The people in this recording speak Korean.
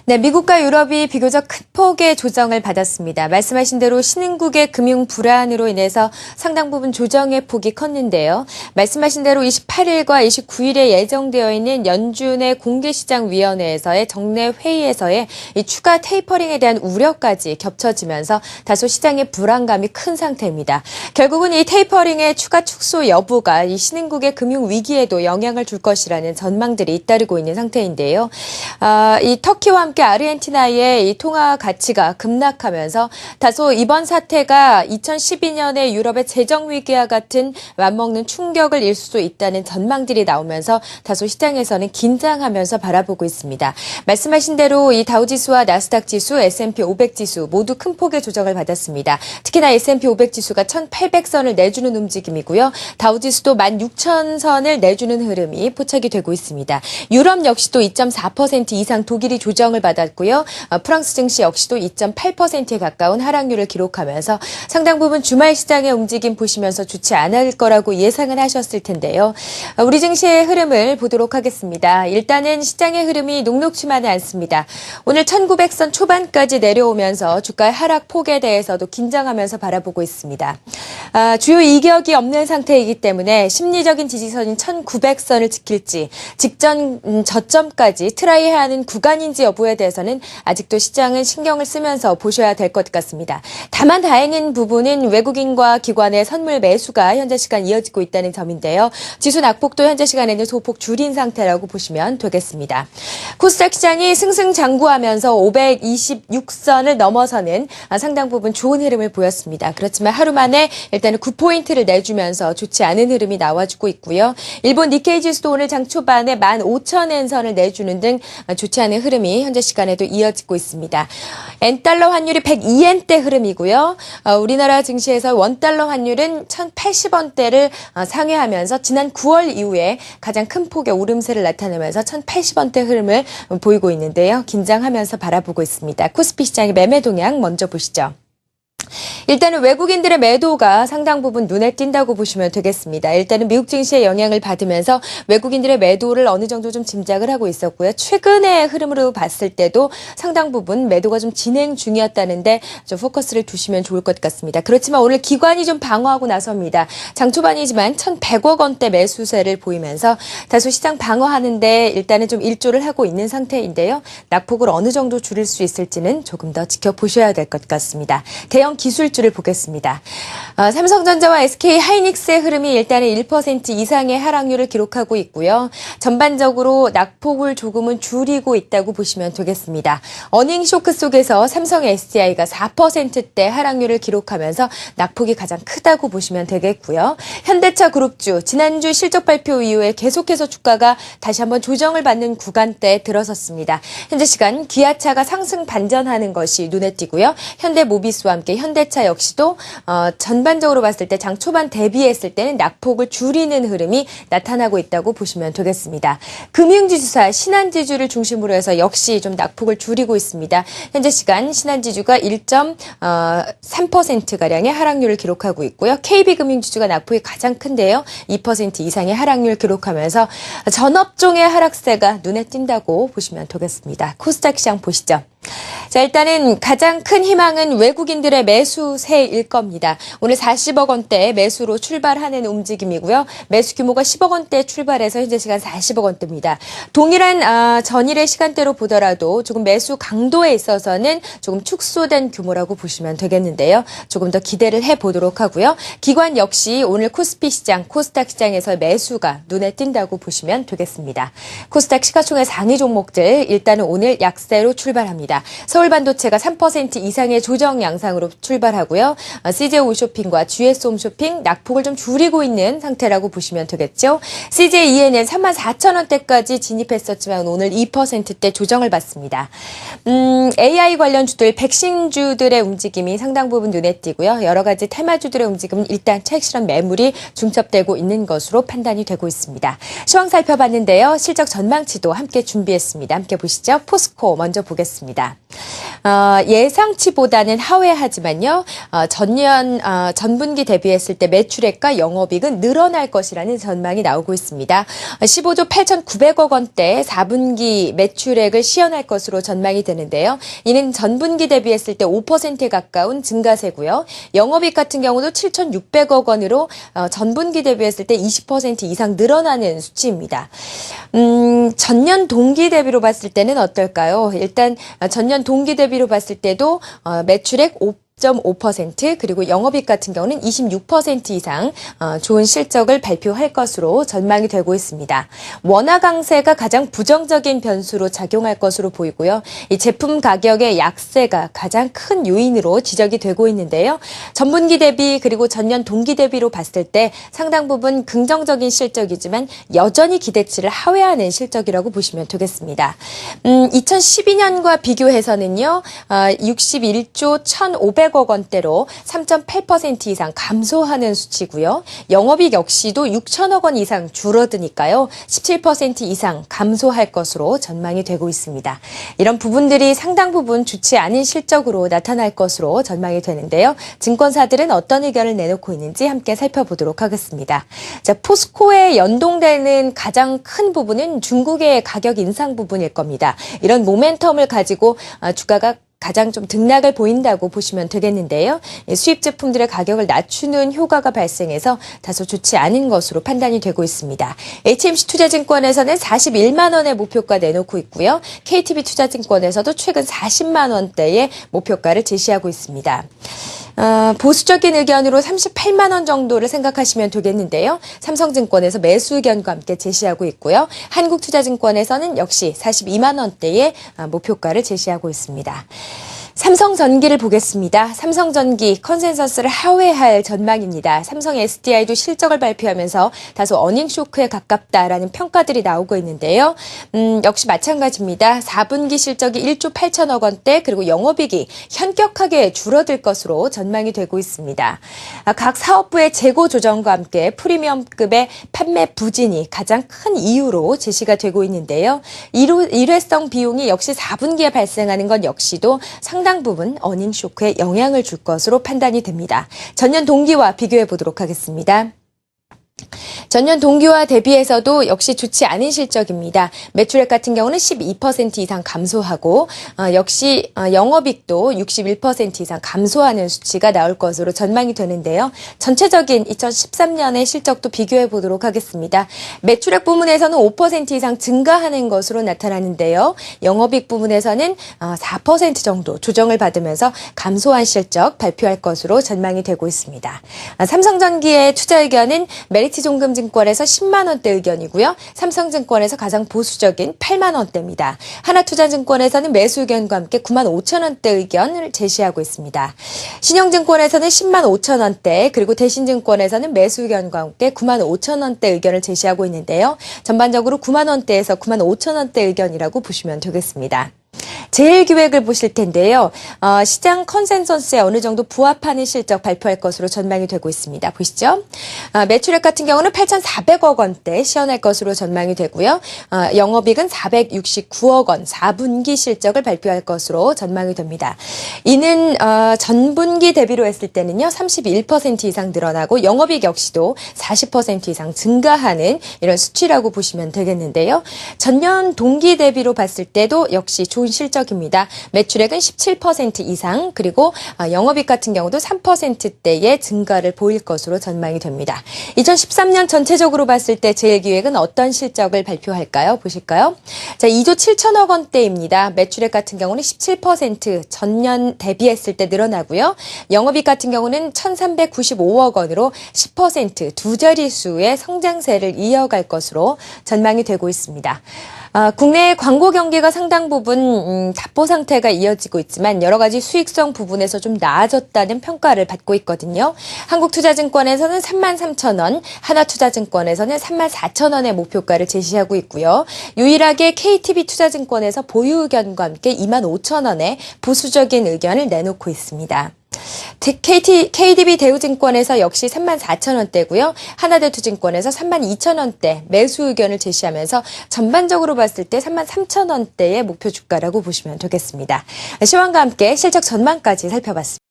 네, 미국과 유럽이 비교적 큰 폭의 조정을 받았습니다. 말씀하신 대로 신흥국의 금융 불안으로 인해서 상당 부분 조정의 폭이 컸는데요. 말씀하신 대로 28일과 29일에 예정되어 있는 연준의 공개시장위원회에서의 정례 회의에서의 이 추가 테이퍼링에 대한 우려까지 겹쳐지면서 다소 시장의 불안감이 큰 상태입니다. 결국은 이 테이퍼링의 추가 축소 여부가 이 신흥국의 금융 위기에도 영향을 줄 것이라는 전망들이 잇따르고 있는 상태인데요. 이 터키와 함께 아르헨티나의 이 통화 가치가 급락하면서 다소 이번 사태가 2012년의 유럽의 재정 위기와 같은 맞먹는 충격을 일 수도 있다는 전망들이 나오면서 다소 시장에서는 긴장하면서 바라보고 있습니다. 말씀하신 대로 이 다우지수와 나스닥 지수, S&P 500 지수 모두 큰 폭의 조정을 받았습니다. 특히나 S&P 500 지수가 1,800선을 내주는 움직임이고요. 다우지수도 16,000선을 내주는 흐름이 포착이 되고 있습니다. 유럽 역시도 2.4% 이상 독일이 조정을 받았고요. 프랑스 증시 역시도 2.8%에 가까운 하락률을 기록하면서 상당 부분 주말 시장의 움직임 보시면서 좋지 않을 거라고 예상을 하셨을 텐데요. 우리 증시의 흐름을 보도록 하겠습니다. 일단은 시장의 흐름이 녹록지만은 않습니다. 오늘 1900선 초반까지 내려오면서 주가의 하락 폭에 대해서도 긴장하면서 바라보고 있습니다. 주요 이격이 없는 상태이기 때문에 심리적인 지지선인 1900선을 지킬지 직전 저점까지 트라이해야 하는 구간인지 여부에 대해서는 아직도 시장은 신경을 쓰면서 보셔야 될 것 같습니다. 다만 다행인 부분은 외국인과 기관의 선물 매수가 현재 시간 이어지고 있다는 점인데요. 지수 낙폭도 현재 시간에는 소폭 줄인 상태라고 보시면 되겠습니다. 코스닥 시장이 승승장구하면서 526선을 넘어서는 상당 부분 좋은 흐름을 보였습니다. 그렇지만 하루 만에 일단은 9포인트를 내주면서 좋지 않은 흐름이 나와주고 있고요. 일본 니케이 지수도 오늘 장 초반에 15,000엔선을 내주는 등 좋지 않은 흐름이 현재 시간에도 이어지고 있습니다. 엔달러 환율이 102엔대 흐름이고요. 우리나라 증시에서 원달러 환율은 1,080원대를 상회하면서 지난 9월 이후에 가장 큰 폭의 오름세를 나타내면서 1,080원대 흐름을 보이고 있는데요. 긴장하면서 바라보고 있습니다. 코스피 시장의 매매 동향 먼저 보시죠. 일단은 외국인들의 매도가 상당 부분 눈에 띈다고 보시면 되겠습니다. 일단은 미국 증시의 영향을 받으면서 외국인들의 매도를 어느 정도 좀 짐작을 하고 있었고요. 최근의 흐름으로 봤을 때도 상당 부분 매도가 좀 진행 중이었다는데 좀 포커스를 두시면 좋을 것 같습니다. 그렇지만 오늘 기관이 좀 방어하고 나섭니다. 장 초반이지만 1,100억 원대 매수세를 보이면서 다소 시장 방어하는데 일단은 좀 일조를 하고 있는 상태인데요. 낙폭을 어느 정도 줄일 수 있을지는 조금 더 지켜보셔야 될 것 같습니다. 대형 기술주를 보겠습니다. 삼성전자와 SK 하이닉스의 흐름이 일단은 1% 이상의 하락률을 기록하고 있고요. 전반적으로 낙폭을 조금은 줄이고 있다고 보시면 되겠습니다. 어닝 쇼크 속에서 삼성 SDI가 4%대 하락률을 기록하면서 낙폭이 가장 크다고 보시면 되겠고요. 현대차 그룹주 지난주 실적 발표 이후에 계속해서 주가가 다시 한번 조정을 받는 구간대에 들어섰습니다. 현재 시간 기아차가 상승 반전하는 것이 눈에 띄고요. 현대모비스와 함께 현대차 역시도 전반적으로 봤을 때 장 초반 대비했을 때는 낙폭을 줄이는 흐름이 나타나고 있다고 보시면 되겠습니다. 금융지주사 신한지주를 중심으로 해서 역시 좀 낙폭을 줄이고 있습니다. 현재 시간 신한지주가 1.3%가량의 하락률을 기록하고 있고요. KB금융지주가 낙폭이 가장 큰데요. 2% 이상의 하락률을 기록하면서 전업종의 하락세가 눈에 띈다고 보시면 되겠습니다. 코스닥 시장 보시죠. 자, 일단은 가장 큰 희망은 외국인들의 매수세일 겁니다. 오늘 40억 원대 매수로 출발하는 움직임이고요. 매수 규모가 10억 원대 출발해서 현재 시간 40억 원대입니다. 동일한 전일의 시간대로 보더라도 조금 매수 강도에 있어서는 조금 축소된 규모라고 보시면 되겠는데요. 조금 더 기대를 해보도록 하고요. 기관 역시 오늘 코스피 시장, 코스닥 시장에서 매수가 눈에 띈다고 보시면 되겠습니다. 코스닥 시가총액 상위 종목들 일단은 오늘 약세로 출발합니다. 서울반도체가 3% 이상의 조정 양상으로 출발하고요. CJ 홈쇼핑과 GS 홈쇼핑 낙폭을 좀 줄이고 있는 상태라고 보시면 되겠죠. CJ ENN 34,000원대까지 진입했었지만 오늘 2%대 조정을 받습니다. AI 관련주들, 백신주들의 움직임이 상당 부분 눈에 띄고요. 여러 가지 테마주들의 움직임은 일단 차익 실현 매물이 중첩되고 있는 것으로 판단이 되고 있습니다. 시황 살펴봤는데요. 실적 전망치도 함께 준비했습니다. 함께 보시죠. 포스코 먼저 보겠습니다. 예상치보다는 하회하지만요. 전분기 대비했을 때 매출액과 영업이익은 늘어날 것이라는 전망이 나오고 있습니다. 15조 8,900억 원대 4분기 매출액을 시현할 것으로 전망이 되는데요. 이는 전분기 대비했을 때 5%에 가까운 증가세고요. 영업이익 같은 경우도 7,600억 원으로 전분기 대비했을 때 20% 이상 늘어나는 수치입니다. 전년 동기 대비로 봤을 때는 어떨까요? 일단 전년 동기 대비로 봤을 때도 매출액 5.5% 그리고 영업이익 같은 경우는 26% 이상 좋은 실적을 발표할 것으로 전망이 되고 있습니다. 원화 강세가 가장 부정적인 변수로 작용할 것으로 보이고요. 이 제품 가격의 약세가 가장 큰 요인으로 지적이 되고 있는데요. 전분기 대비 그리고 전년 동기 대비로 봤을 때 상당 부분 긍정적인 실적이지만 여전히 기대치를 하회하는 실적이라고 보시면 되겠습니다. 2012년과 비교해서는요. 61조 1,500억 원대로 3.8% 이상 감소하는 수치고요. 영업이익 역시도 6천억 원 이상 줄어드니까요. 17% 이상 감소할 것으로 전망이 되고 있습니다. 이런 부분들이 상당 부분 좋지 않은 실적으로 나타날 것으로 전망이 되는데요. 증권사들은 어떤 의견을 내놓고 있는지 함께 살펴보도록 하겠습니다. 자, 포스코에 연동되는 가장 큰 부분은 중국의 가격 인상 부분일 겁니다. 이런 모멘텀을 가지고 주가가 가장 좀 등락을 보인다고 보시면 되겠는데요. 수입 제품들의 가격을 낮추는 효과가 발생해서 다소 좋지 않은 것으로 판단이 되고 있습니다. HMC 투자증권에서는 41만 원의 목표가 내놓고 있고요. KTB 투자증권에서도 최근 40만 원대의 목표가를 제시하고 있습니다. 보수적인 의견으로 38만 원 정도를 생각하시면 되겠는데요. 삼성증권에서 매수 의견과 함께 제시하고 있고요. 한국투자증권에서는 역시 42만 원대의 목표가를 제시하고 있습니다. 삼성전기를 보겠습니다. 삼성전기 컨센서스를 하회할 전망입니다. 삼성 SDI도 실적을 발표하면서 다소 어닝 쇼크에 가깝다라는 평가들이 나오고 있는데요. 역시 마찬가지입니다. 4분기 실적이 1조 8천억 원대 그리고 영업이익이 현격하게 줄어들 것으로 전망이 되고 있습니다. 각 사업부의 재고 조정과 함께 프리미엄급의 판매 부진이 가장 큰 이유로 제시가 되고 있는데요. 일회성 비용이 역시 4분기에 발생하는 건 역시도 상당 부분 어닝 쇼크에 영향을 줄 것으로 판단이 됩니다. 전년 동기와 비교해 보도록 하겠습니다. 전년 동기와 대비해서도 역시 좋지 않은 실적입니다. 매출액 같은 경우는 12% 이상 감소하고 역시 영업이익도 61% 이상 감소하는 수치가 나올 것으로 전망이 되는데요. 전체적인 2013년의 실적도 비교해 보도록 하겠습니다. 매출액 부문에서는 5% 이상 증가하는 것으로 나타나는데요. 영업이익 부문에서는 4% 정도 조정을 받으면서 감소한 실적 발표할 것으로 전망이 되고 있습니다. 삼성전기의 투자 의견은 메리츠종금증권에서 10만 원대 의견이고요. 삼성증권에서 가장 보수적인 8만 원대입니다. 하나투자증권에서는 매수 의견과 함께 9만 5천 원대 의견을 제시하고 있습니다. 신영증권에서는 10만 5천 원대 그리고 대신증권에서는 매수 의견과 함께 9만 5천 원대 의견을 제시하고 있는데요. 전반적으로 9만 원대에서 9만 5천 원대 의견이라고 보시면 되겠습니다. 제일기획을 보실 텐데요. 시장 컨센서스에 어느 정도 부합하는 실적 발표할 것으로 전망이 되고 있습니다. 보시죠. 매출액 같은 경우는 8,400억 원대 시현할 것으로 전망이 되고요. 영업이익은 469억 원 4분기 실적을 발표할 것으로 전망이 됩니다. 이는 전분기 대비로 했을 때는요. 31% 이상 늘어나고 영업이익 역시도 40% 이상 증가하는 이런 수치라고 보시면 되겠는데요. 전년 동기 대비로 봤을 때도 역시 좋은 실적입니다. 매출액은 17% 이상 그리고 영업이익 같은 경우도 3%대의 증가를 보일 것으로 전망이 됩니다. 2013년 전체적으로 봤을 때 제일기획은 어떤 실적을 발표할까요? 보실까요? 자, 2조 7천억 원대입니다. 매출액 같은 경우는 17% 전년 대비했을 때 늘어나고요. 영업이익 같은 경우는 1,395억 원으로 10% 두 자릿수의 성장세를 이어갈 것으로 전망이 되고 있습니다. 국내 광고 경기가 상당 부분 답보 상태가 이어지고 있지만 여러 가지 수익성 부분에서 좀 나아졌다는 평가를 받고 있거든요. 한국투자증권에서는 33,000원, 하나투자증권에서는 34,000원의 목표가를 제시하고 있고요. 유일하게 KTB 투자증권에서 보유 의견과 함께 25,000원의 보수적인 의견을 내놓고 있습니다. KDB 대우증권에서 역시 34,000원대고요. 하나대투증권에서 32,000원대 매수 의견을 제시하면서 전반적으로 봤을 때 33,000원대의 목표 주가라고 보시면 되겠습니다. 시황과 함께 실적 전망까지 살펴봤습니다.